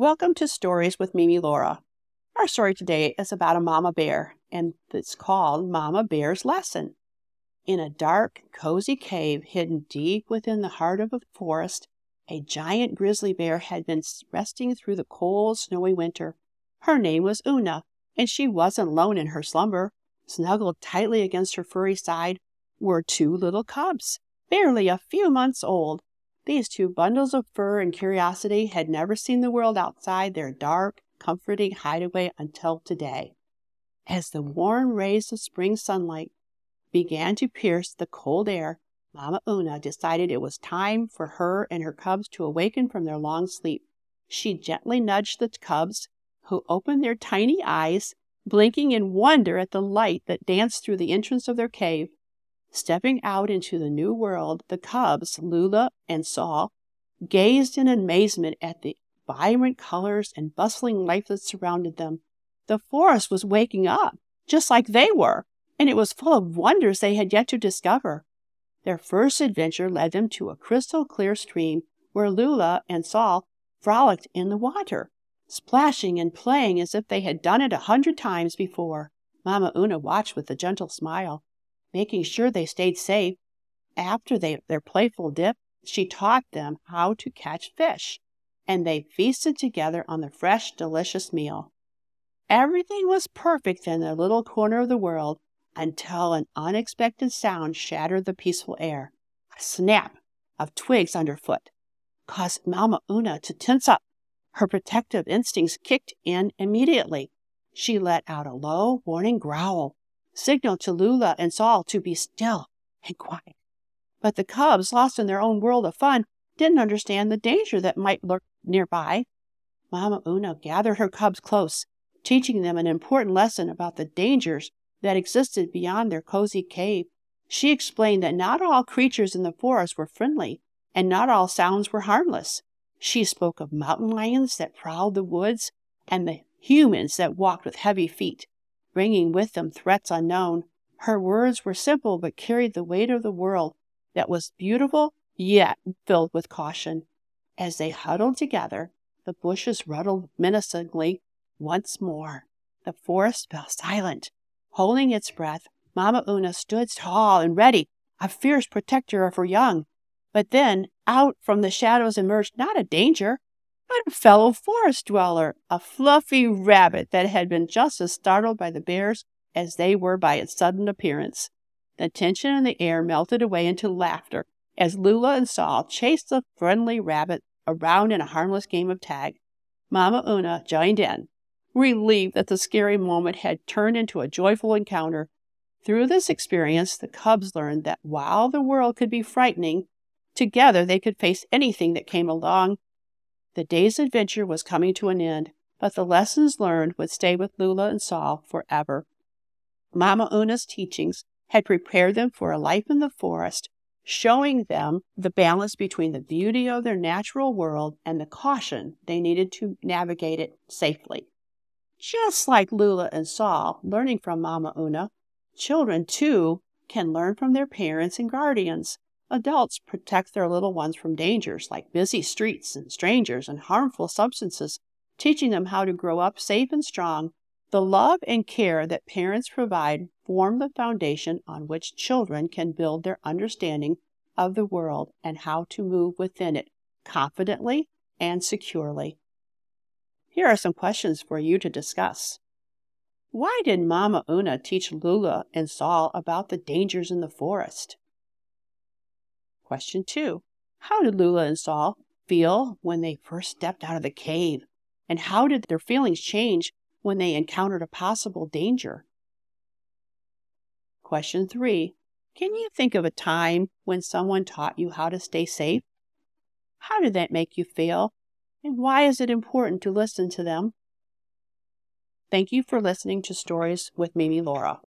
Welcome to Stories with Mimi Laura. Our story today is about a mama bear, and it's called Mama Bear's Lesson. In a dark, cozy cave hidden deep within the heart of a forest, a giant grizzly bear had been resting through the cold, snowy winter. Her name was Una, and she wasn't alone in her slumber. Snuggled tightly against her furry side were two little cubs, barely a few months old. These two bundles of fur and curiosity had never seen the world outside their dark, comforting hideaway until today. As the warm rays of spring sunlight began to pierce the cold air, Mama Una decided it was time for her and her cubs to awaken from their long sleep. She gently nudged the cubs, who opened their tiny eyes, blinking in wonder at the light that danced through the entrance of their cave. Stepping out into the new world, the cubs, Lula and Saul, gazed in amazement at the vibrant colors and bustling life that surrounded them. The forest was waking up, just like they were, and it was full of wonders they had yet to discover. Their first adventure led them to a crystal-clear stream where Lula and Saul frolicked in the water, splashing and playing as if they had done it 100 times before. Mama Una watched with a gentle smile, making sure they stayed safe. After their playful dip, she taught them how to catch fish, and they feasted together on the fresh, delicious meal. Everything was perfect in their little corner of the world until an unexpected sound shattered the peaceful air. A snap of twigs underfoot caused Mama Una to tense up. Her protective instincts kicked in immediately. She let out a low, warning growl, signaled to Lula and Saul to be still and quiet. But the cubs, lost in their own world of fun, didn't understand the danger that might lurk nearby. Mama Una gathered her cubs close, teaching them an important lesson about the dangers that existed beyond their cozy cave. She explained that not all creatures in the forest were friendly, and not all sounds were harmless. She spoke of mountain lions that prowled the woods, and the humans that walked with heavy feet, bringing with them threats unknown. Her words were simple but carried the weight of the world that was beautiful yet filled with caution. As they huddled together, the bushes rattled menacingly once more. The forest fell silent. Holding its breath, Mama Una stood tall and ready, a fierce protector of her young. But then, out from the shadows emerged not a danger, but a fellow forest dweller, a fluffy rabbit that had been just as startled by the bears as they were by its sudden appearance. The tension in the air melted away into laughter as Lula and Saul chased the friendly rabbit around in a harmless game of tag. Mama Una joined in, relieved that the scary moment had turned into a joyful encounter. Through this experience, the cubs learned that while the world could be frightening, together they could face anything that came along. The day's adventure was coming to an end, but the lessons learned would stay with Lula and Saul forever. Mama Una's teachings had prepared them for a life in the forest, showing them the balance between the beauty of their natural world and the caution they needed to navigate it safely. Just like Lula and Saul learning from Mama Una, children, too, can learn from their parents and guardians. Adults protect their little ones from dangers like busy streets and strangers and harmful substances, teaching them how to grow up safe and strong. The love and care that parents provide form the foundation on which children can build their understanding of the world and how to move within it confidently and securely. Here are some questions for you to discuss. Why did Mama Una teach Lula and Saul about the dangers in the forest? Question 2. How did Lula and Saul feel when they first stepped out of the cave? And how did their feelings change when they encountered a possible danger? Question 3. Can you think of a time when someone taught you how to stay safe? How did that make you feel? And why is it important to listen to them? Thank you for listening to Stories with Mimi Laura.